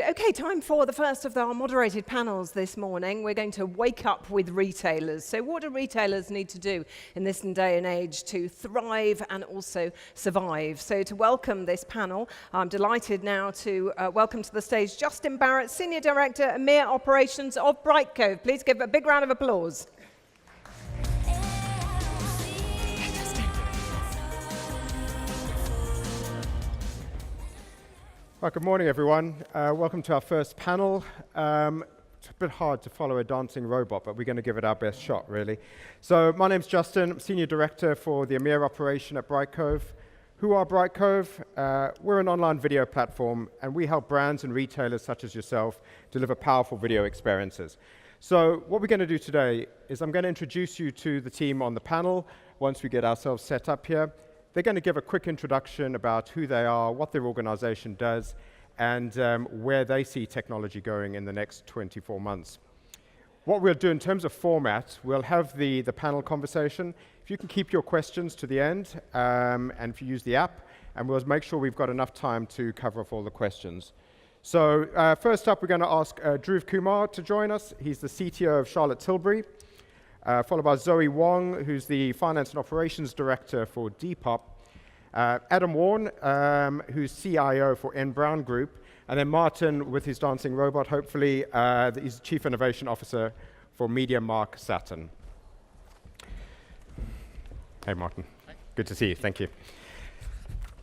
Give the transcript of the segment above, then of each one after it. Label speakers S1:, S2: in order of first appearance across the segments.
S1: Okay, time for the first of our moderated panels this morning. We're going to wake up with retailers. So what do retailers need to do in this day and age to thrive and also survive? So to welcome this panel, I'm delighted now to welcome to the stage Justin Barrett, Senior Director, EMEA Operations of Brightcove. Please give a big round of applause.
S2: Well, good morning, everyone. Welcome to our first panel. It's a bit hard to follow a dancing robot, but we're going to give it our best shot, really. So my name's Justin. I'm Senior Director for the EMEA operation at Brightcove. Who are Brightcove? We're an online video platform, and we help brands and retailers such as yourself deliver powerful video experiences. So what we're going to do today is I'm going to introduce you to the team on the panel once we get ourselves set up here. They're going to give a quick introduction about who they are, what their organization does, and where they see technology going in the next 24 months. What we'll do in terms of format, we'll have the panel conversation. If you can keep your questions to the end, and if you use the app, and we'll make sure we've got enough time to cover off all the questions. So first up, we're going to ask Dhruv Kumar to join us. He's the CTO of Charlotte Tilbury. Followed by Zoe Wong, who's the Finance and Operations Director for Depop. Adam Warren, who's CIO for N Brown Group. And then Martin, with his dancing robot, hopefully, he's Chief Innovation Officer for MediaMark Saturn. Hey, Martin. Hi. Good to see you. Thank you.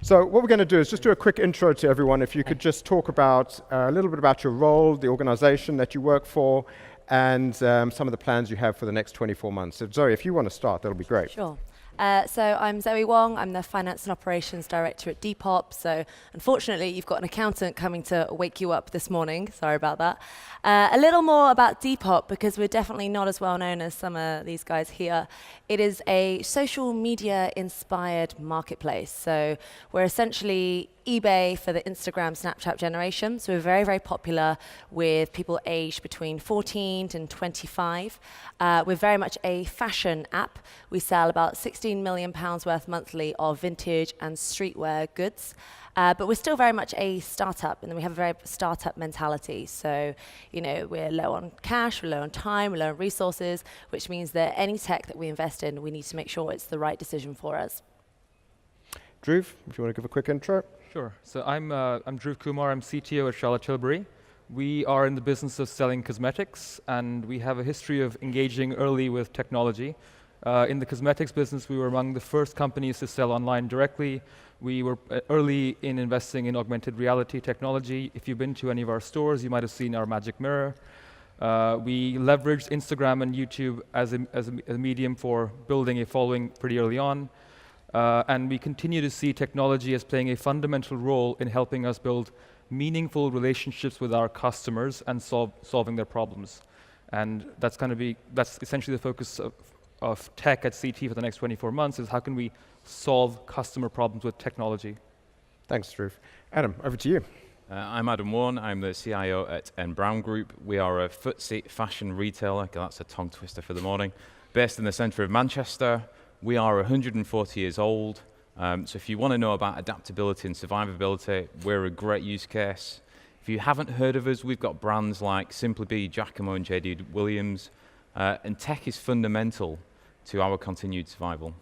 S2: So what we're going to do is just do a quick intro to everyone. If you could just talk about a little bit about your role, the organization that you work for, and some of the plans you have for the next 24 months. So Zoe, if you want to start, that'll be great.
S3: Sure. So I'm Zoe Wong. I'm the Finance and Operations Director at Depop. So unfortunately, you've got an accountant coming to wake you up this morning. Sorry about that. A little more about Depop, because we're definitely not as well known as some of these guys here. It is a social media inspired marketplace. So we're essentially eBay for the Instagram, Snapchat generation. So we're very, very popular with people aged between 14 and 25. We're very much a fashion app. We sell about £16 million worth monthly of vintage and streetwear goods. But we're still very much a startup, and we have a very startup mentality. So, you know, we're low on cash, we're low on time, we're low on resources, which means that any tech that we invest in, we need to make sure it's the right decision for us.
S2: Dhruv, if you want to give a quick intro.
S4: Sure. So I'm Dhruv Kumar. I'm CTO at Charlotte Tilbury. We are in the business of selling cosmetics, and we have a history of engaging early with technology. In the cosmetics business, we were among the first companies to sell online directly. We were early in investing in augmented reality technology. If you've been to any of our stores, you might have seen our magic mirror. We leveraged Instagram and YouTube as a medium for building a following pretty early on. And we continue to see technology as playing a fundamental role in helping us build meaningful relationships with our customers and solving their problems. And that's essentially the focus of tech at CT for the next 24 months, is how can we solve customer problems with technology.
S2: Thanks, Dhruv. Adam, over to you.
S5: I'm Adam Warren. I'm the CIO at N Brown Group. We are a FTSE fashion retailer. Okay, that's a tongue twister for the morning. Based in the centre of Manchester. We are 140 years old. So if you want to know about adaptability and survivability, we're a great use case. If you haven't heard of us, we've got brands like Simply Be, Jacamo, and JD Williams. And tech is fundamental to our continued survival.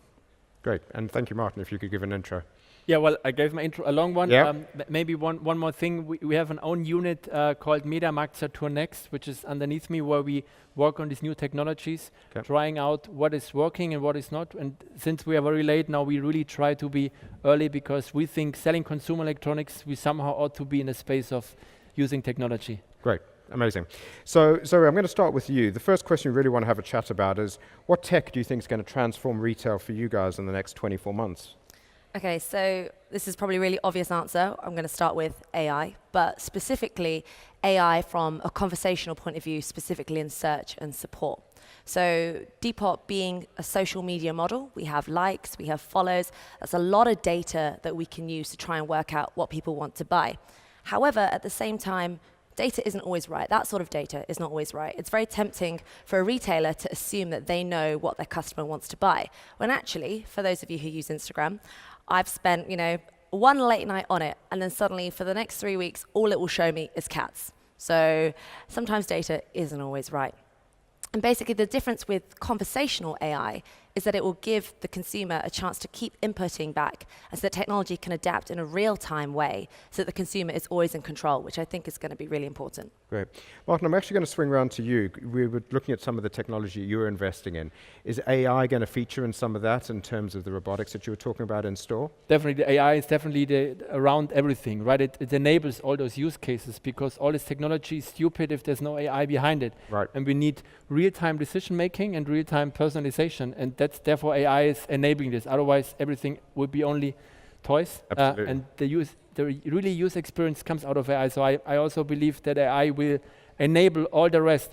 S2: Great, and thank you, Martin, if you could give an intro.
S6: Yeah, well, I gave my intro a long one.
S2: Yeah.
S6: Maybe one more thing. We have an own unit called MediaMark Saturn Next, which is underneath me, where we work on these new technologies, trying out what is working and what is not. And since we are very late now, we really try to be early, because we think selling consumer electronics, we somehow ought to be in a space of using technology.
S2: Great. Amazing. So, Zoe, I'm going to start with you. The first question we really want to have a chat about is, what tech do you think is going to transform retail for you guys in the next 24 months?
S3: Okay, so this is probably a really obvious answer. I'm going to start with AI, but specifically AI from a conversational point of view, specifically in search and support. So Depop being a social media model, we have likes, we have follows. That's a lot of data that we can use to try and work out what people want to buy. However, at the same time, data isn't always right. That sort of data is not always right. It's very tempting for a retailer to assume that they know what their customer wants to buy, when actually, for those of you who use Instagram, I've spent, one late night on it, and then suddenly for the next 3 weeks, all it will show me is cats. So sometimes data isn't always right. And basically the difference with conversational AI is that it will give the consumer a chance to keep inputting back, and so that technology can adapt in a real-time way so that the consumer is always in control, which I think is going to be really important.
S2: Great. Martin, I'm actually going to swing around to you. We were looking at some of the technology you were investing in. Is AI going to feature in some of that in terms of the robotics that you were talking about in store?
S6: Definitely, the AI is definitely around everything, right? It enables all those use cases because all this technology is stupid if there's no AI behind it.
S2: Right.
S6: And we need real-time decision making and real-time personalization, and that's therefore AI is enabling this. Otherwise, everything would be only toys.
S2: Absolutely.
S6: And the really user experience comes out of AI. So I also believe that AI will enable all the rest.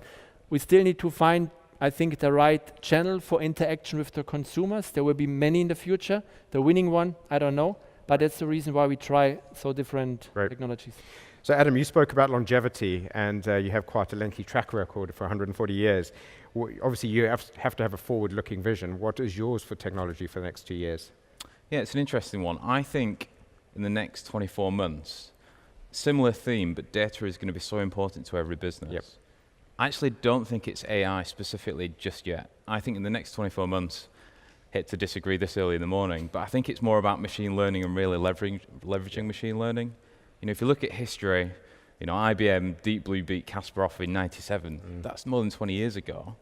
S6: We still need to find, I think, the right channel for interaction with the consumers. There will be many in the future. The winning one, I don't know, but that's the reason why we try so different technologies.
S2: So Adam, you spoke about longevity, and you have quite a lengthy track record for 140 years. Obviously, you have to have a forward-looking vision. What is yours for technology for the next 2 years?
S5: Yeah, it's an interesting one. I think in the next 24 months, similar theme, but data is going to be so important to every business.
S2: Yep.
S5: I actually don't think it's AI specifically just yet. I think in the next 24 months, hate to disagree this early in the morning, but I think it's more about machine learning and really leveraging machine learning. You know, if you look at history, you know, IBM, Deep Blue beat Kasparov in '97. That's more than 20 years ago.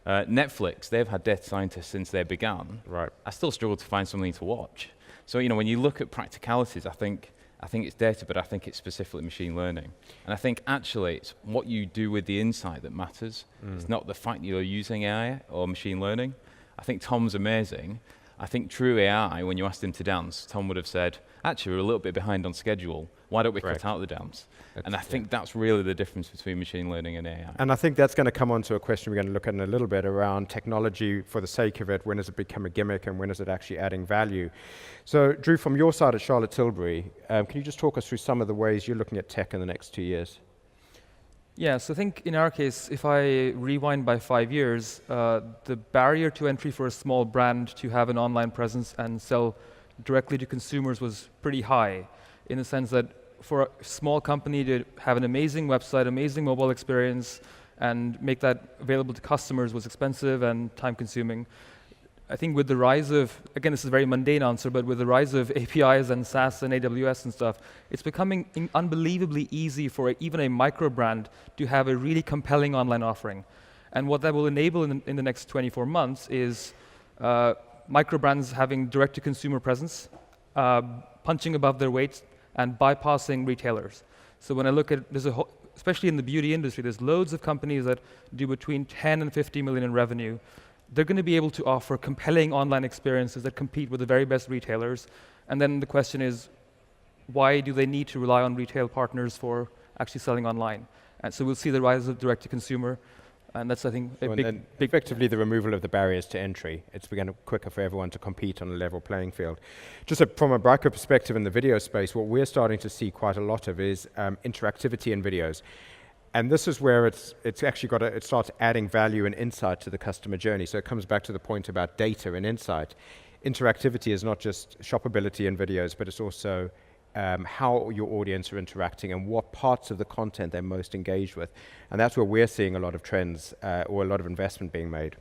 S5: Netflix, they've had data scientists since they began.
S2: Right.
S5: I still struggle to find something to watch. So, you know, when you look at practicalities, I think it's data, but I think it's specifically machine learning. And I think actually it's what you do with the insight that matters. It's not the fact that you're using AI or machine learning. I think Tom's amazing. I think true AI, when you asked him to dance, Tom would have said, actually, we're a little bit behind on schedule. Why don't we cut out the dance? And I think that's really the difference between machine learning and AI.
S2: And I think that's going to come on to a question we're going to look at in a little bit around technology for the sake of it. When does it become a gimmick and when is it actually adding value? So Drew, from your side at Charlotte Tilbury, can you just talk us through some of the ways you're looking at tech in the next 2 years?
S4: Yeah, so I think in our case, if I rewind by 5 years, the barrier to entry for a small brand to have an online presence and sell directly to consumers was pretty high, in the sense that for a small company to have an amazing website, amazing mobile experience, and make that available to customers was expensive and time-consuming. I think with the rise of, again, this is a very mundane answer, but with the rise of APIs and SaaS and AWS and stuff, it's becoming unbelievably easy for even a micro brand to have a really compelling online offering. And what that will enable in the next 24 months is micro brands having direct-to-consumer presence, punching above their weight, and bypassing retailers. So when I look at, especially in the beauty industry, there's loads of companies that do between 10 and 50 million in revenue. They're going to be able to offer compelling online experiences that compete with the very best retailers. And then the question is, why do they need to rely on retail partners for actually selling online? And so we'll see the rise of direct-to-consumer. And that's, I think, a big...
S2: Effectively, the removal of the barriers to entry. It's becoming quicker for everyone to compete on a level playing field. Just from a Brico perspective in the video space, what we're starting to see quite a lot of is interactivity in videos. And this is where it's actually it starts adding value and insight to the customer journey. So it comes back to the point about data and insight. Interactivity is not just shoppability in videos, but it's also how your audience are interacting and what parts of the content they're most engaged with. And that's where we're seeing a lot of trends or a lot of investment being made.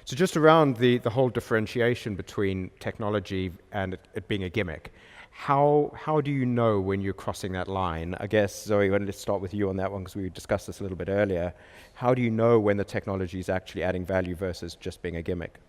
S2: So just around the whole differentiation between technology and it being a gimmick, how do you know when you're crossing that line? I guess, Zoe, let's start with you on that one because we discussed this a little bit earlier. How do you know when the technology is actually adding value versus just being a gimmick?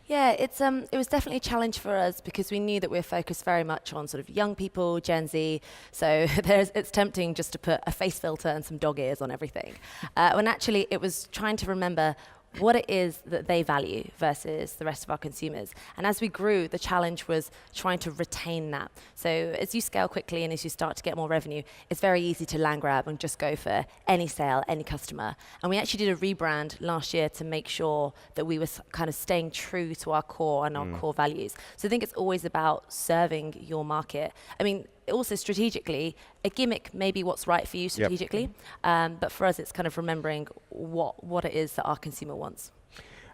S3: Yeah, it was definitely a challenge for us because we knew that we're focused very much on sort of young people, Gen Z. So it's tempting just to put a face filter and some dog ears on everything. When actually it was trying to remember what it is that they value versus the rest of our consumers. And as we grew, the challenge was trying to retain that. So as you scale quickly and as you start to get more revenue, it's very easy to land grab and just go for any sale, any customer. And we actually did a rebrand last year to make sure that we were kind of staying true to our core and our core values. So I think it's always about serving your market. I mean, also strategically, a gimmick may be what's right for you strategically, but for us it's kind of remembering what it is that our consumer wants.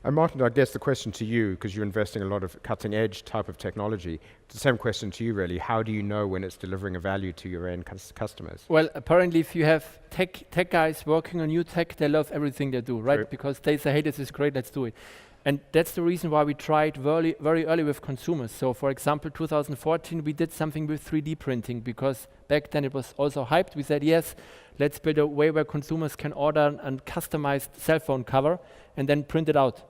S2: And Martin, I guess the question to you, because you're investing a lot of cutting edge type of technology, it's the same question to you really. How do you know when it's delivering a value to your end customers?
S6: Well, apparently if you have tech guys working on new tech, they love everything they do, right?
S2: True.
S6: Because they say, hey, this is great, let's do it. And that's the reason why we tried very early with consumers. So for example, 2014, we did something with 3D printing because back then it was also hyped. We said, yes, let's build a way where consumers can order a customized cell phone cover and then print it out,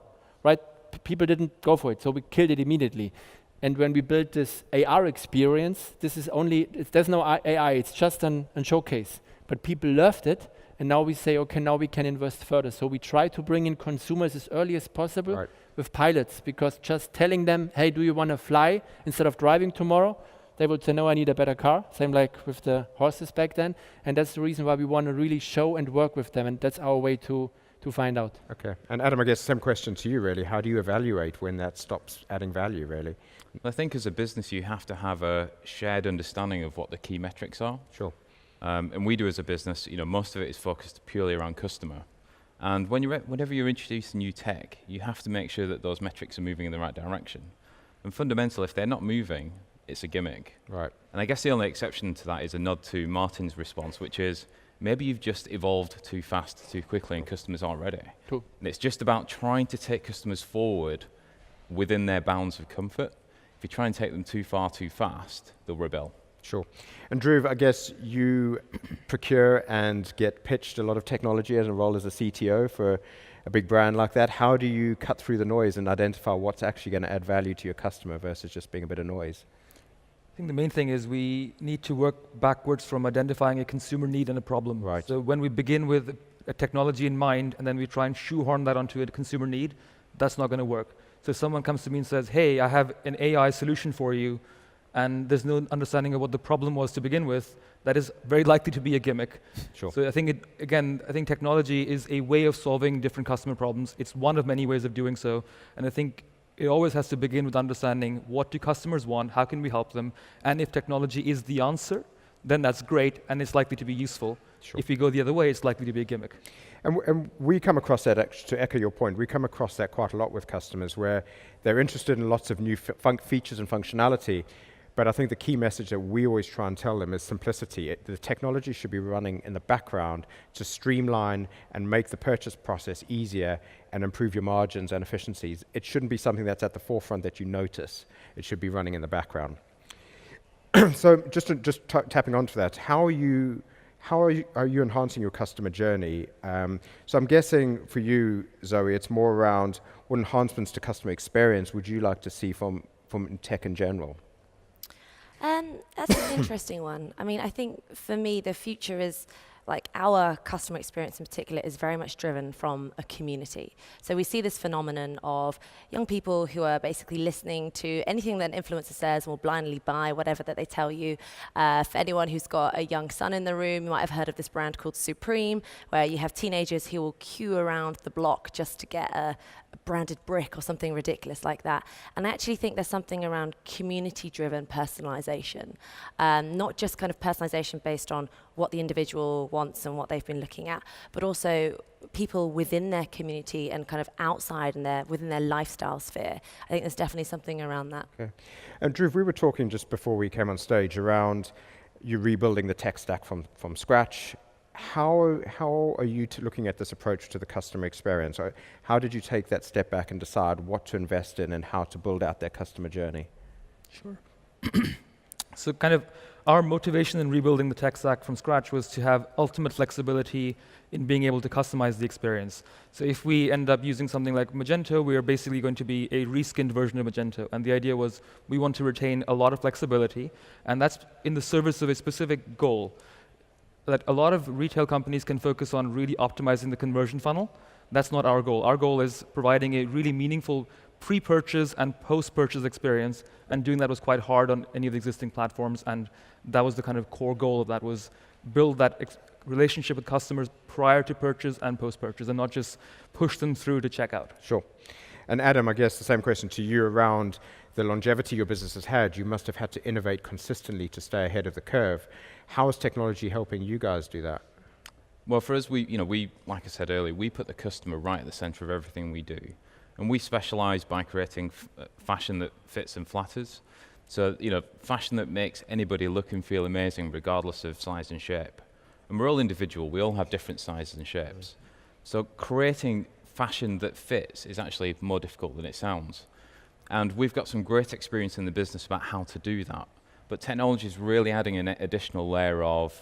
S6: right? People didn't go for it, so we killed it immediately. And when we built this AR experience, there's no AI, it's just a showcase. But people loved it, and now we say, okay, now we can invest further. So we try to bring in consumers as early as possible with pilots, because just telling them, hey, do you want to fly instead of driving tomorrow? They would say, no, I need a better car. Same like with the horses back then. And that's the reason why we want to really show and work with them, and that's our way to find out.
S2: Okay. And Adam, I guess same question to you really. How do you evaluate when that stops adding value really?
S5: I think as a business you have to have a shared understanding of what the key metrics are.
S2: Sure.
S5: And we do as a business, most of it is focused purely around customer. And whenever you're introducing new tech, you have to make sure that those metrics are moving in the right direction. And fundamentally, if they're not moving, it's a gimmick.
S2: Right.
S5: And I guess the only exception to that is a nod to Martin's response, which is maybe you've just evolved too fast, too quickly, and customers aren't ready.
S6: True.
S5: And it's just about trying to take customers forward within their bounds of comfort. If you try and take them too far, too fast, they'll rebel.
S2: Sure. And Dhruv, I guess you procure and get pitched a lot of technology as a role as a CTO for a big brand like that. How do you cut through the noise and identify what's actually going to add value to your customer versus just being a bit of noise?
S4: I think the main thing is we need to work backwards from identifying a consumer need and a problem.
S2: Right.
S4: So when we begin with a technology in mind and then we try and shoehorn that onto a consumer need, that's not going to work. So if someone comes to me and says, hey, I have an AI solution for you, and there's no understanding of what the problem was to begin with, that is very likely to be a gimmick.
S2: Sure.
S4: So I think I think technology is a way of solving different customer problems. It's one of many ways of doing so. And I think it always has to begin with understanding what do customers want, how can we help them, and if technology is the answer, then that's great and it's likely to be useful.
S2: Sure.
S4: If you go the other way, it's likely to be a gimmick.
S2: And we come across that, to echo your point, we come across that quite a lot with customers where they're interested in lots of new features and functionality. But I think the key message that we always try and tell them is simplicity. The technology should be running in the background to streamline and make the purchase process easier and improve your margins and efficiencies. It shouldn't be something that's at the forefront that you notice. It should be running in the background. So just tapping onto that, how are you enhancing your customer journey? So I'm guessing for you, Zoe, it's more around what enhancements to customer experience would you like to see from tech in general?
S3: That's an interesting one. I mean, I think for me, the future is like our customer experience in particular is very much driven from a community. So we see this phenomenon of young people who are basically listening to anything that an influencer says and will blindly buy whatever that they tell you. For anyone who's got a young son in the room, you might have heard of this brand called Supreme, where you have teenagers who will queue around the block just to get a branded brick or something ridiculous like that. And I actually think there's something around community-driven personalization, not just kind of personalization based on what the individual wants and what they've been looking at, but also people within their community and kind of outside and within their lifestyle sphere. I think there's definitely something around that.
S2: Okay. And Dhruv, we were talking just before we came on stage around you rebuilding the tech stack from scratch. How are you looking at this approach to the customer experience? Or how did you take that step back and decide what to invest in and how to build out their customer journey?
S4: Sure. So kind of our motivation in rebuilding the tech stack from scratch was to have ultimate flexibility in being able to customize the experience. So if we end up using something like Magento, we are basically going to be a reskinned version of Magento. And the idea was we want to retain a lot of flexibility, and that's in the service of a specific goal. That a lot of retail companies can focus on really optimizing the conversion funnel. That's not our goal. Our goal is providing a really meaningful pre-purchase and post-purchase experience, and doing that was quite hard on any of the existing platforms, and that was the kind of core goal of that, was build that relationship with customers prior to purchase and post-purchase, and not just push them through to checkout.
S2: Sure. And Adam, I guess the same question to you around the longevity your business has had. You must have had to innovate consistently to stay ahead of the curve. How is technology helping you guys do that?
S5: Well, for us, we, like I said earlier, we put the customer right at the center of everything we do. And we specialize by creating fashion that fits and flatters. So, fashion that makes anybody look and feel amazing regardless of size and shape. And we're all individual, we all have different sizes and shapes. So creating fashion that fits is actually more difficult than it sounds. And we've got some great experience in the business about how to do that. But technology is really adding an additional layer of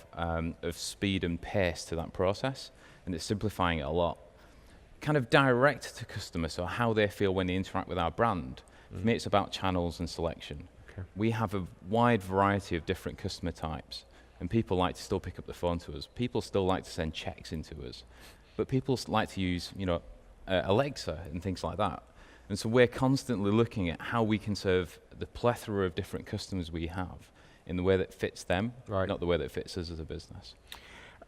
S5: speed and pace to that process, and it's simplifying it a lot. Kind of direct to customers, so how they feel when they interact with our brand. For me, it's about channels and selection.
S2: Okay.
S5: We have a wide variety of different customer types, and people like to still pick up the phone to us. People still like to send checks into us, but people like to use, Alexa and things like that. And so we're constantly looking at how we can serve the plethora of different customers we have in the way that fits them, not the way that fits us as a business.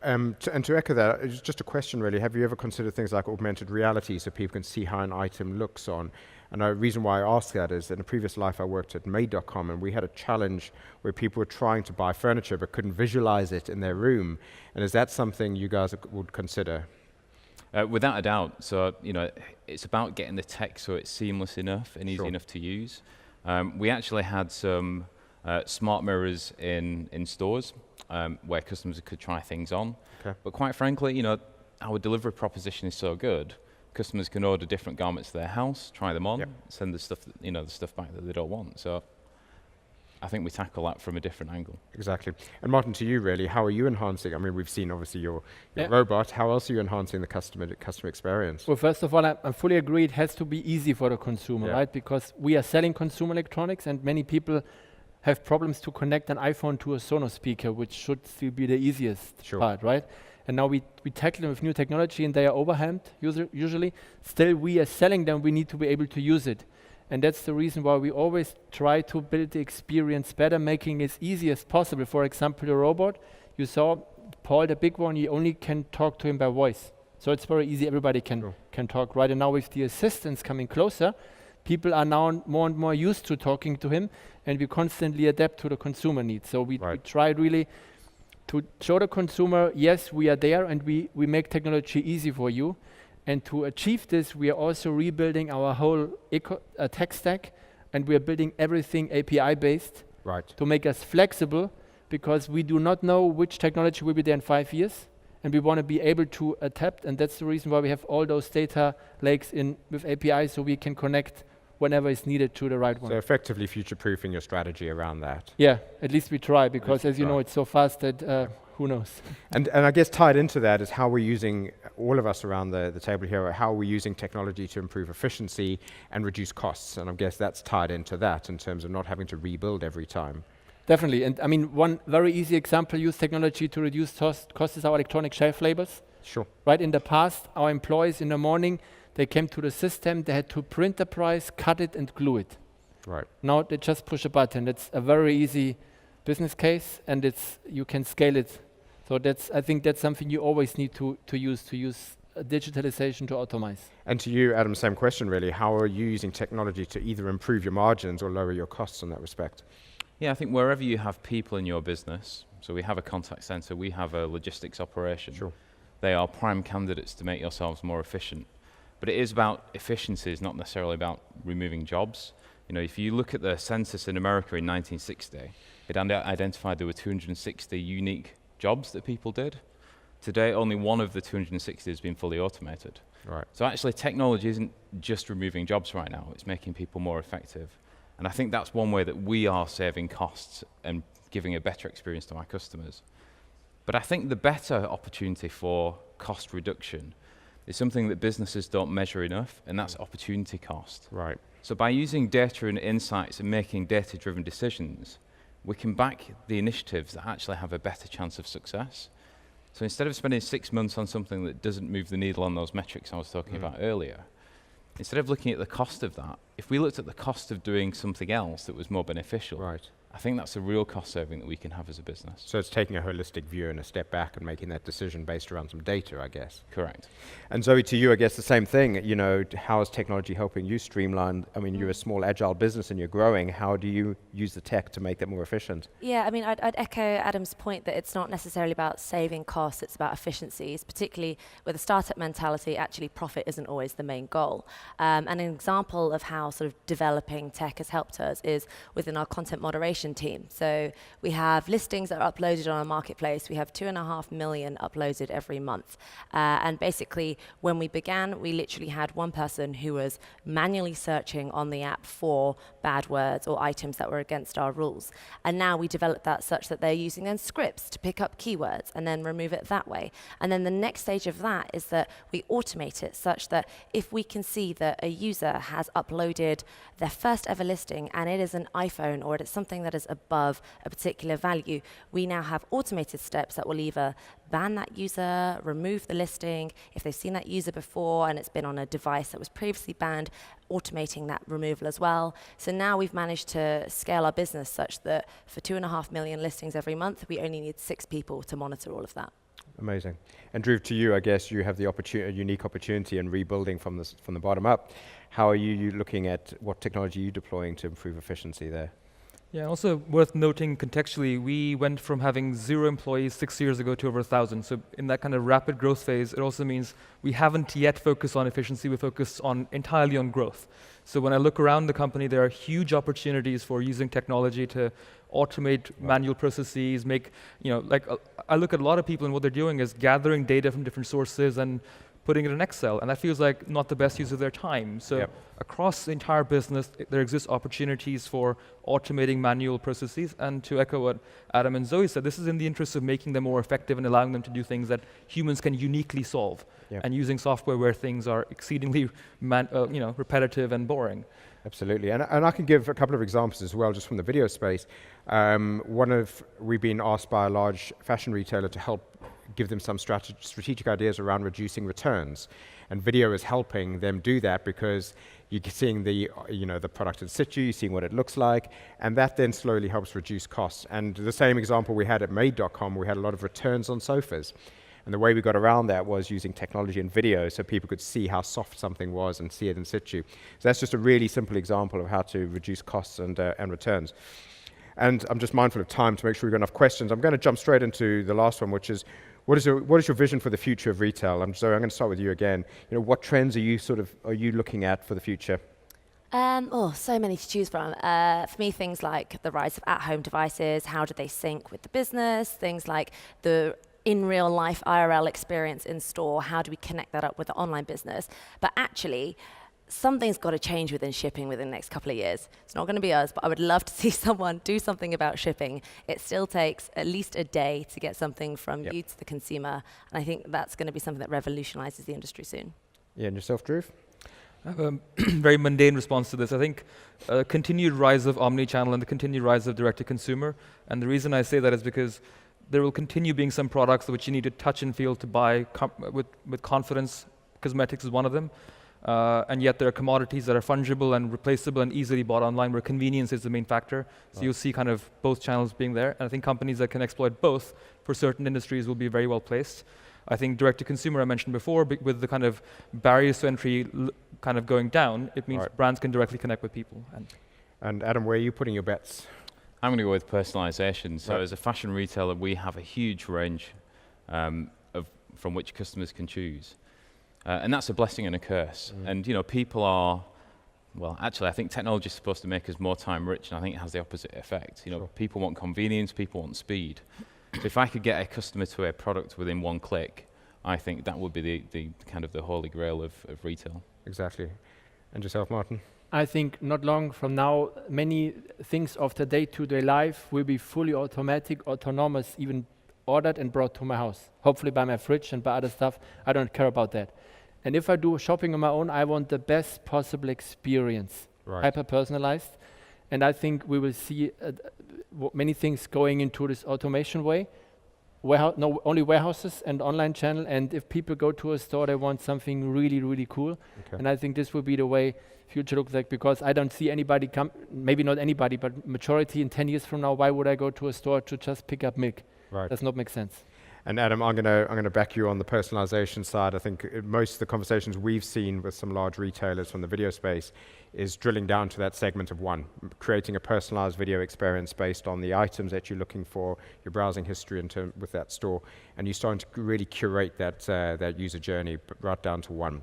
S2: And to echo that, it's just a question really, have you ever considered things like augmented reality so people can see how an item looks on? And the reason why I ask that is that in a previous life I worked at Made.com, and we had a challenge where people were trying to buy furniture but couldn't visualize it in their room. And is that something you guys would consider?
S5: Without a doubt. So, it's about getting the tech so it's seamless enough and easy enough to use. We actually had some smart mirrors in stores where customers could try things on.
S2: Okay.
S5: But quite frankly, our delivery proposition is so good, customers can order different garments to their house, try them on, send the stuff, the stuff back that they don't want. So I think we tackle that from a different angle.
S2: Exactly. And Martin, to you really, how are you enhancing? I mean, we've seen obviously your robot. How else are you enhancing the customer experience?
S6: Well, first of all, I fully agree. It has to be easy for the consumer, right? Because we are selling consumer electronics, and many people have problems to connect an iPhone to a Sonos speaker, which should still be the easiest part, right? And now we tackle them with new technology, and they are overwhelmed usually. Still, we are selling them. We need to be able to use it. And that's the reason why we always try to build the experience better, making it as easy as possible. For example, the robot, you saw Paul, the big one, you only can talk to him by voice. So it's very easy, everybody can talk, right? And now with the assistants coming closer, people are now more and more used to talking to him, and we constantly adapt to the consumer needs. So we try really to show the consumer, yes, we are there, and we make technology easy for you. And to achieve this, we are also rebuilding our whole tech stack, and we are building everything API-based to make us flexible, because we do not know which technology will be there in 5 years, and we want to be able to adapt, and that's the reason why we have all those data lakes with APIs, so we can connect whenever it's needed to the right one.
S2: So effectively future-proofing your strategy around that.
S6: Yeah, at least we try, because as you know, it's so fast that who knows?
S2: And I guess tied into that is how we're using, all of us around the table here, how we're using technology to improve efficiency and reduce costs. And I guess that's tied into that in terms of not having to rebuild every time.
S6: Definitely. And I mean, one very easy example, use technology to reduce cost is our electronic shelf labels.
S2: Sure.
S6: Right, in the past, our employees in the morning, they came to the system, they had to print the price, cut it, and glue it. Right. Now they just push a button. It's a very easy business case, and you can scale it. So I think that's something you always need to use digitalization to automate.
S2: And to you, Adam, same question really. How are you using technology to either improve your margins or lower your costs in that respect?
S5: Yeah, I think wherever you have people in your business, so we have a contact center, we have a logistics operation. Sure. They are prime candidates to make yourselves more efficient. But it is about efficiency, it's not necessarily about removing jobs. If you look at the census in America in 1960, it identified there were 260 unique jobs that people did. Today, only one of the 260 has been fully automated. Right. So actually, technology isn't just removing jobs right now, it's making people more effective. And I think that's one way that we are saving costs and giving a better experience to our customers. But I think the better opportunity for cost reduction is something that businesses don't measure enough, and that's opportunity cost. Right. So by using data and insights and making data-driven decisions, we can back the initiatives that actually have a better chance of success. So instead of spending 6 months on something that doesn't move the needle on those metrics I was talking about earlier, instead of looking at the cost of that, if we looked at the cost of doing something else that was more beneficial, I think that's a real cost saving that we can have as a business.
S2: So it's taking a holistic view and a step back and making that decision based around some data, I guess.
S5: Correct.
S2: And Zoe, to you, I guess the same thing. You know, how is technology helping you streamline? I mean, you're a small, agile business and you're growing. How do you use the tech to make that more efficient?
S3: Yeah, I mean, I'd echo Adam's point that it's not necessarily about saving costs, it's about efficiencies, particularly with a startup mentality. Actually, profit isn't always the main goal. And an example of how sort of developing tech has helped us is within our content moderation team. So we have listings that are uploaded on our marketplace. We have 2.5 million uploaded every month. And basically, when we began, we literally had one person who was manually searching on the app for bad words or items that were against our rules. And now we developed that such that they're using then scripts to pick up keywords and then remove it that way. And then the next stage of that is that we automate it such that if we can see that a user has uploaded their first ever listing and it is an iPhone or it is something that is above a particular value, we now have automated steps that will either ban that user, remove the listing. If they've seen that user before and it's been on a device that was previously banned, automating that removal as well. So now we've managed to scale our business such that for 2.5 million listings every month, we only need 6 people to monitor all of that.
S2: Amazing. And Drew, to you, I guess you have the unique opportunity in rebuilding from the bottom up. How are you looking at what technology you're deploying to improve efficiency there?
S4: Yeah, also worth noting contextually, we went from having 0 employees 6 years ago to over 1,000. So in that kind of rapid growth phase, it also means we haven't yet focused on efficiency, we focus entirely on growth. So when I look around the company, there are huge opportunities for using technology to automate manual processes, I look at a lot of people and what they're doing is gathering data from different sources and putting it in Excel, and that feels like not the best use of their time. So across the entire business, there exists opportunities for automating manual processes, and to echo what Adam and Zoe said, this is in the interest of making them more effective and allowing them to do things that humans can uniquely solve, and using software where things are exceedingly repetitive and boring.
S2: Absolutely, and I can give a couple of examples as well, just from the video space. We've been asked by a large fashion retailer to help give them some strategic ideas around reducing returns, and video is helping them do that because you're seeing the product in situ, you're seeing what it looks like, and that then slowly helps reduce costs. And the same example we had at Made.com, we had a lot of returns on sofas. And the way we got around that was using technology and video so people could see how soft something was and see it in situ. So that's just a really simple example of how to reduce costs and returns. And I'm just mindful of time to make sure we've got enough questions. I'm going to jump straight into the last one, which is, what is your vision for the future of retail? Zoe, I'm going to start with you again. What trends are you looking at for the future?
S3: So many to choose from. For me, things like the rise of at-home devices, how do they sync with the business? Things like the in real life IRL experience in store, how do we connect that up with the online business? But actually, something's got to change within shipping within the next couple of years. It's not going to be us, but I would love to see someone do something about shipping. It still takes at least a day to get something from you to the consumer, and I think that's going to be something that revolutionizes the industry soon.
S2: Yeah, and yourself, Drew?
S4: I have a very mundane response to this. I think continued rise of omni-channel and the continued rise of direct-to-consumer, and the reason I say that is because there will continue being some products which you need to touch and feel to buy with confidence. Cosmetics is one of them. And yet there are commodities that are fungible and replaceable and easily bought online where convenience is the main factor. So you'll see kind of both channels being there. And I think companies that can exploit both for certain industries will be very well placed. I think direct-to-consumer I mentioned before, with the kind of barriers to entry kind of going down, it means brands can directly connect with people.
S2: And Adam, where are you putting your bets?
S5: I'm going to go with personalization. So as a fashion retailer, we have a huge range from which customers can choose. And that's a blessing and a curse. And people are, actually I think technology is supposed to make us more time rich, and I think it has the opposite effect. People want convenience, people want speed. So if I could get a customer to a product within one click, I think that would be the kind of the holy grail of retail.
S2: Exactly. And yourself, Martin?
S6: I think not long from now, many things of the day-to-day life will be fully automatic, autonomous, even ordered and brought to my house. Hopefully by my fridge and by other stuff. I don't care about that. And if I do shopping on my own, I want the best possible experience, hyper-personalized. And I think we will see many things going into this automation way. only warehouses and online channel. And if people go to a store, they want something really, really cool.
S2: Okay.
S6: And I think this will be the way future looks like, because I don't see anybody maybe not anybody, but majority in 10 years from now, why would I go to a store to just pick up milk?
S2: Right.
S6: Does not make sense.
S2: And Adam, I'm gonna back you on the personalization side. I think most of the conversations we've seen with some large retailers from the video space is drilling down to that segment of one, creating a personalized video experience based on the items that you're looking for, your browsing history with that store, and you're starting to really curate that user journey right down to one.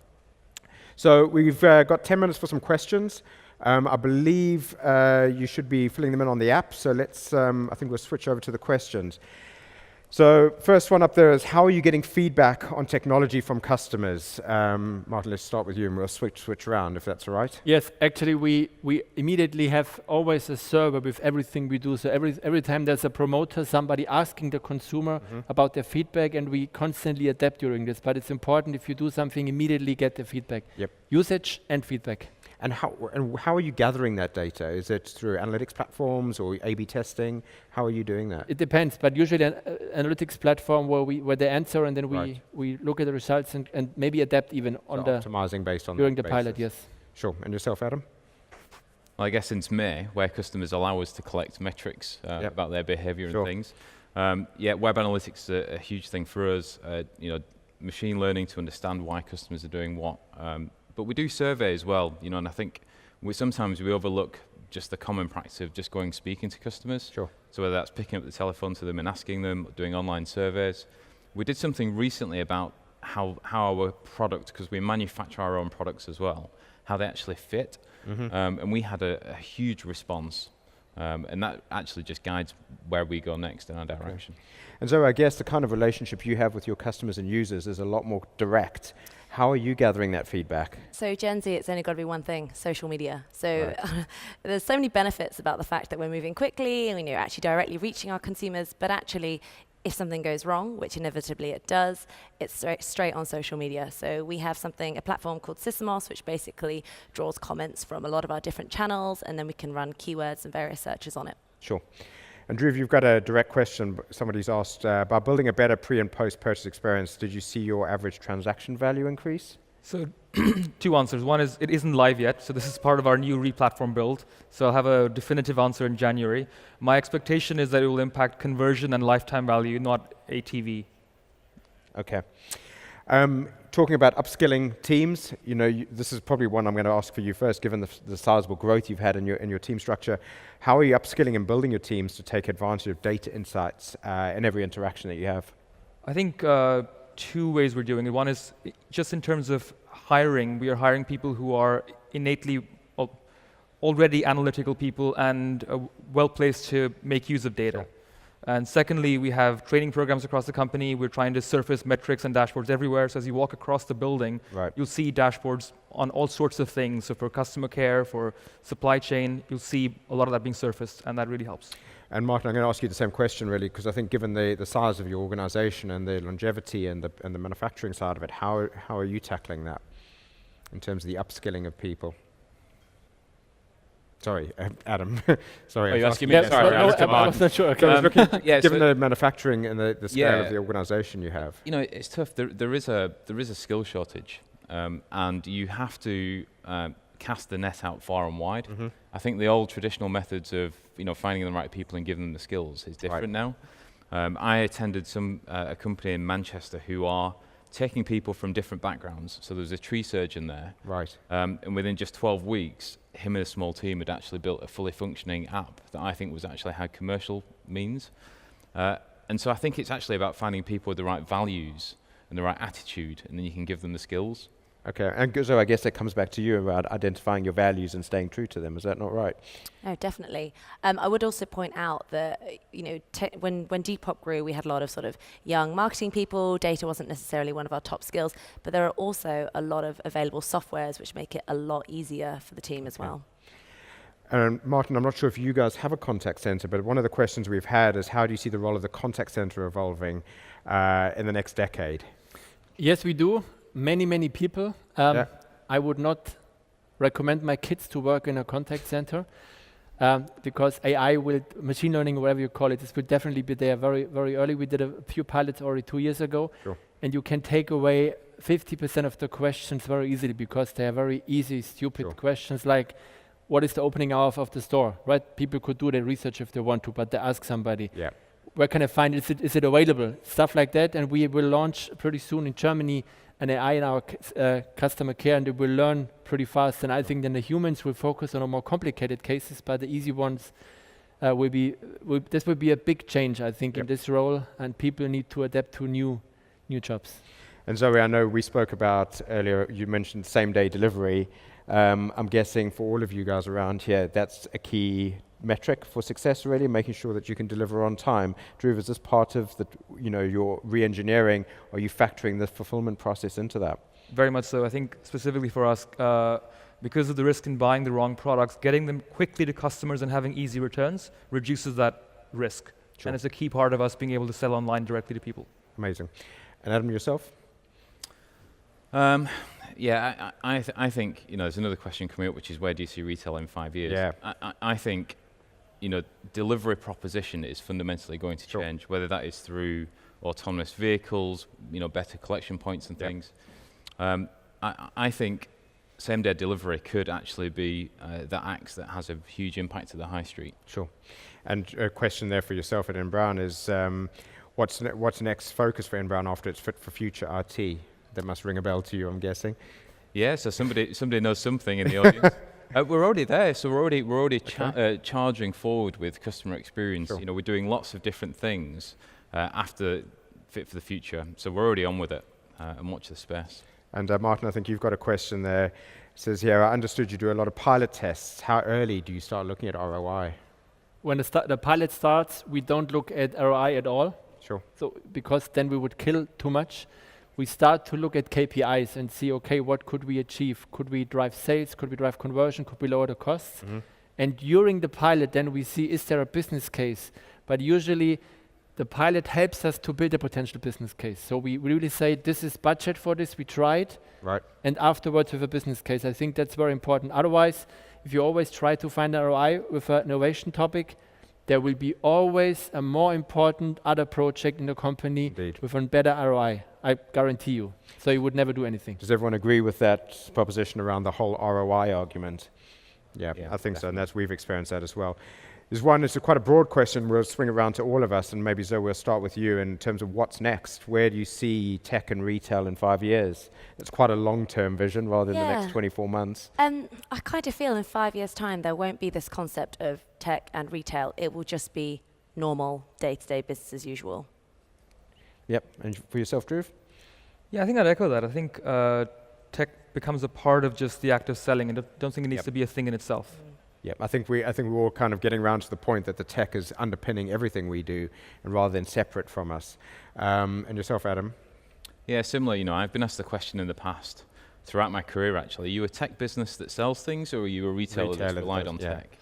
S2: So we've got 10 minutes for some questions. I believe you should be filling them in on the app. So let's, I think we'll switch over to the questions. So first one up there is, how are you getting feedback on technology from customers? Martin, let's start with you and we'll switch around if that's all right.
S6: Yes, actually we immediately have always a server with everything we do. So every time there's a promoter, somebody asking the consumer about their feedback, and we constantly adapt during this. But it's important, if you do something, immediately get the feedback.
S2: Yep.
S6: Usage and feedback.
S2: And how are you gathering that data? Is it through analytics platforms or A/B testing? How are you doing that?
S6: It depends, but usually an analytics platform where they answer, and then we look at the results and maybe adapt even on the
S2: optimizing based on
S6: during the
S2: basis.
S6: pilot. Yes.
S2: Sure. And yourself, Adam?
S5: Well, I guess since May, where customers allow us to collect metrics about their behavior and things. Web analytics is a huge thing for us. Machine learning to understand why customers are doing what. But we do survey as well, and I think sometimes we overlook just the common practice of just speaking to customers.
S2: Sure.
S5: So whether that's picking up the telephone to them and asking them, doing online surveys. We did something recently about how our product, because we manufacture our own products as well, how they actually fit. And we had a huge response. And that actually just guides where we go next in our direction.
S2: Okay. And so I guess the kind of relationship you have with your customers and users is a lot more direct. How are you gathering that feedback?
S3: So Gen Z, it's only got to be one thing: social media. So there's so many benefits about the fact that we're moving quickly and we're actually directly reaching our consumers, but actually if something goes wrong, which inevitably it does, it's straight on social media. So we have a platform called Sysomos, which basically draws comments from a lot of our different channels, and then we can run keywords and various searches on it.
S2: Sure. And Drew, you've got a direct question. Somebody's asked, by building a better pre- and post-purchase experience, did you see your average transaction value increase?
S4: So two answers. One is it isn't live yet, so this is part of our new re-platform build. So I'll have a definitive answer in January. My expectation is that it will impact conversion and lifetime value, not ATV.
S2: Okay. Talking about upskilling teams, this is probably one I'm going to ask for you first, given the sizable growth you've had in your team structure. How are you upskilling and building your teams to take advantage of data insights in every interaction that you have?
S4: I think two ways we're doing it. One is just in terms of hiring. We are hiring people who are innately already analytical people and well-placed to make use of data. And secondly, we have training programs across the company. We're trying to surface metrics and dashboards everywhere. So as you walk across the building, you'll see dashboards on all sorts of things. So for customer care, for supply chain, you'll see a lot of that being surfaced, and that really helps.
S2: And Martin, I'm going to ask you the same question, really, because I think given the size of your organization and the longevity and the manufacturing side of it, how are you tackling that in terms of the upskilling of people? Sorry, Adam. Sorry.
S5: Are you asking me?
S6: Yeah, sorry, I was not sure.
S2: Okay. Given the manufacturing and the scale of the organization you have.
S5: It's tough. There is a skill shortage, and you have to cast the net out far and wide. I think the old traditional methods of finding the right people and giving them the skills is different now. I attended a company in Manchester who are taking people from different backgrounds. So there was a tree surgeon there.
S2: Right.
S5: And within just 12 weeks, him and a small team had actually built a fully functioning app that I think had commercial means. And so I think it's actually about finding people with the right values and the right attitude, and then you can give them the skills.
S2: Okay, and so I guess that comes back to you about identifying your values and staying true to them. Is that not right?
S3: No, definitely. I would also point out that when Depop grew, we had a lot of sort of young marketing people. Data wasn't necessarily one of our top skills, but there are also a lot of available softwares which make it a lot easier for the team as well.
S2: And Martin, I'm not sure if you guys have a contact center, but one of the questions we've had is, how do you see the role of the contact center evolving in the next decade?
S6: Yes, we do. Many people. I would not recommend my kids to work in a contact center. because AI will, machine learning, whatever you call it, this will definitely be there very, very early. We did a few pilots already 2 years ago,
S2: Sure.
S6: and you can take away 50% of the questions very easily because they are very easy, stupid
S2: Sure.
S6: questions like, what is the opening hours of the store, right? People could do their research if they want to, but they ask somebody,
S2: Yeah.
S6: where can I find it? Is it available? Stuff like that. And we will launch pretty soon in Germany an AI in our customer care, and it will learn pretty fast. And I think then the humans will focus on the more complicated cases, but the easy ones this will be a big change, I think, in this role, and people need to adapt to new jobs.
S2: And Zoe, I know we spoke about earlier, you mentioned same-day delivery. I'm guessing for all of you guys around here, that's a key metric for success, really, making sure that you can deliver on time. Drew, is this part of your re-engineering? Are you factoring the fulfillment process into that?
S4: Very much so. I think specifically for us, because of the risk in buying the wrong products, getting them quickly to customers and having easy returns reduces that risk.
S2: Sure.
S4: And it's a key part of us being able to sell online directly to people.
S2: Amazing. And Adam, yourself?
S5: Yeah, I think, there's another question coming up, which is where do you see retail in 5 years?
S2: Yeah.
S5: I think, delivery proposition is fundamentally going to
S2: Sure.
S5: change, whether that is through autonomous vehicles, better collection points and things. I think same-day delivery could actually be the axe that has a huge impact to the high street.
S2: Sure. And a question there for yourself at N Brown is, what's next focus for N Brown after it's Fit for Future RT? That must ring a bell to you, I'm guessing.
S5: Yeah, so somebody knows something in the audience. We're already there, so we're already charging forward with customer experience.
S2: Sure.
S5: We're doing lots of different things after Fit for the Future, so we're already on with it, and watch the space.
S2: And Martin, I think you've got a question there. It says here, I understood you do a lot of pilot tests. How early do you start looking at ROI?
S6: When the pilot starts, we don't look at ROI at all.
S2: Sure.
S6: So because then we would kill too much. We start to look at KPIs and see, okay, what could we achieve? Could we drive sales? Could we drive conversion? Could we lower the costs?
S2: Mm-hmm.
S6: And during the pilot, then we see, is there a business case? But usually the pilot helps us to build a potential business case. So we really say, this is budget for this, we tried.
S2: Right.
S6: And afterwards with a business case. I think that's very important. Otherwise, if you always try to find an ROI with an innovation topic, there will be always a more important other project in the company
S2: Indeed.
S6: with a better ROI. I guarantee you. So you would never do anything.
S2: Does everyone agree with that proposition around the whole ROI argument? Yeah,
S5: Yeah,
S2: I think so, and
S5: definitely.
S2: we've experienced that as well. There's one, it's quite a broad question. We'll swing around to all of us, and maybe Zoe, we'll start with you in terms of what's next. Where do you see tech and retail in 5 years? It's quite a long-term vision rather than the next 24 months.
S3: I kind of feel in 5 years' time there won't be this concept of tech and retail. It will just be normal day-to-day business as usual.
S2: Yep, and for yourself, Drew?
S4: Yeah, I think I'd echo that. I think tech becomes a part of just the act of selling, and I don't think it needs to be a thing in itself.
S2: Yeah, I think we're all kind of getting around to the point that the tech is underpinning everything we do, and rather than separate from us. And yourself, Adam?
S5: Yeah, similar. I've been asked the question in the past, throughout my career actually. Are you a tech business that sells things, or are you a retailer that's relied on tech?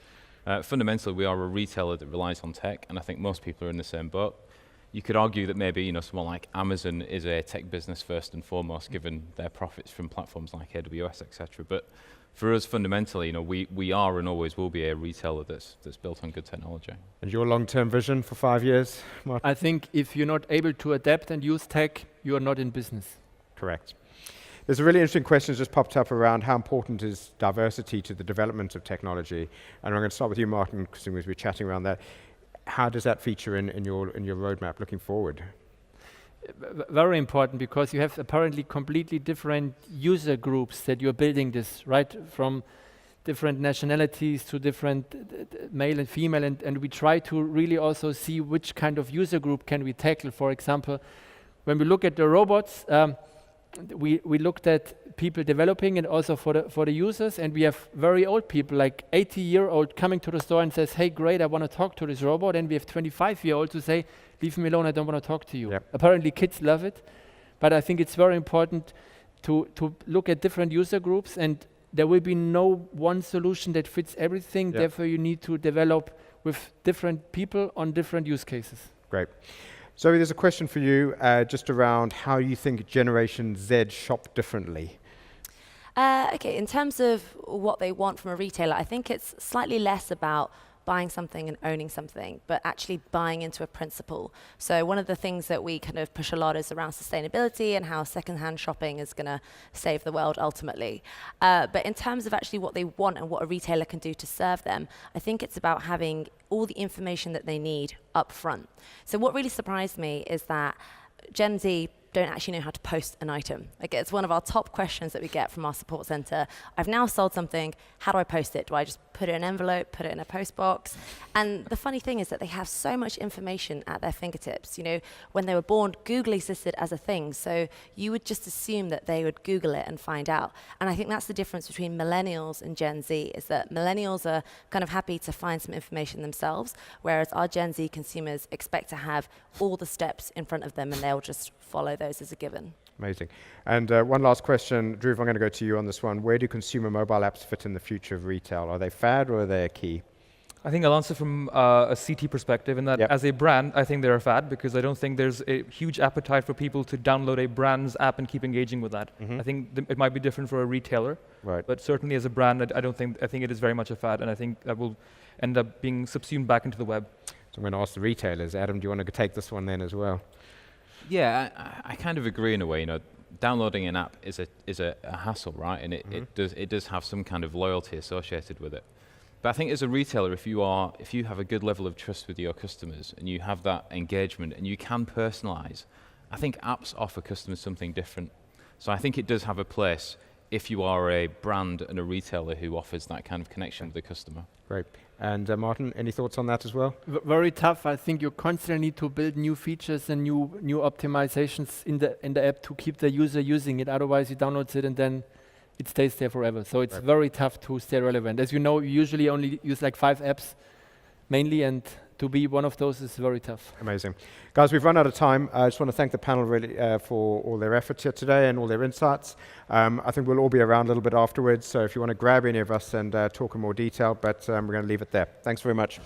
S5: Fundamentally, we are a retailer that relies on tech, and I think most people are in the same boat. You could argue that maybe someone like Amazon is a tech business first and foremost, given their profits from platforms like AWS, etc. But for us, fundamentally, we are and always will be a retailer that's built on good technology.
S2: And your long-term vision for 5 years, Martin?
S6: I think if you're not able to adapt and use tech, you are not in business.
S2: Correct. There's a really interesting question that just popped up around how important is diversity to the development of technology. And I'm going to start with you, Martin, because we're chatting around that. How does that feature in your roadmap looking forward?
S6: Very important, because you have apparently completely different user groups that you're building this, right? From different nationalities to different male and female, and we try to really also see which kind of user group can we tackle. For example, when we look at the robots, we looked at people developing and also for the users, and we have very old people, like 80-year-old coming to the store and says, hey, great, I want to talk to this robot, and we have 25-year-olds who say, leave me alone, I don't want to talk to you.
S2: Yep.
S6: Apparently kids love it, but I think it's very important to look at different user groups, and there will be no one solution that fits everything.
S2: Yep.
S6: Therefore you need to develop with different people on different use cases.
S2: Great. Zoe, there's a question for you just around how you think Generation Z shop differently.
S3: Okay, in terms of what they want from a retailer, I think it's slightly less about buying something and owning something, but actually buying into a principle. So one of the things that we kind of push a lot is around sustainability and how secondhand shopping is going to save the world ultimately. But in terms of actually what they want and what a retailer can do to serve them, I think it's about having all the information that they need up front. So what really surprised me is that Gen Z don't actually know how to post an item. Like, it's one of our top questions that we get from our support center. I've now sold something, how do I post it? Do I just put it in an envelope, put it in a post box? And the funny thing is that they have so much information at their fingertips. You know, when they were born, Google existed as a thing, so you would just assume that they would Google it and find out. And I think that's the difference between millennials and Gen Z, is that millennials are kind of happy to find some information themselves, whereas our Gen Z consumers expect to have all the steps in front of them and they'll just follow those as a given.
S2: Amazing. And one last question, Drew, I'm going to go to you on this one. Where do consumer mobile apps fit in the future of retail? Are they fad or are they a key?
S4: I think I'll answer from a CT perspective, in that as a brand, I think they're a fad, because I don't think there's a huge appetite for people to download a brand's app and keep engaging with that. I think it might be different for a retailer, but certainly as a brand, I think it is very much a fad, and I think that will end up being subsumed back into the web.
S2: So I'm going to ask the retailers. Adam, do you want to take this one then as well?
S5: Yeah, I kind of agree in a way. You know, downloading an app is a hassle, right? And it does have some kind of loyalty associated with it. But I think as a retailer, if you have a good level of trust with your customers and you have that engagement and you can personalize, I think apps offer customers something different. So I think it does have a place if you are a brand and a retailer who offers that kind of connection with the customer.
S2: Great. And Martin, any thoughts on that as well?
S6: Very tough. I think you constantly need to build new features and new optimizations in the app to keep the user using it. Otherwise, you download it and then it stays there forever. So it's very tough to stay relevant. As you know, you usually only use like 5 apps mainly, and to be one of those is very tough.
S2: Amazing. Guys, we've run out of time. I just want to thank the panel really for all their efforts here today and all their insights. I think we'll all be around a little bit afterwards, so if you want to grab any of us and talk in more detail, but we're going to leave it there. Thanks very much.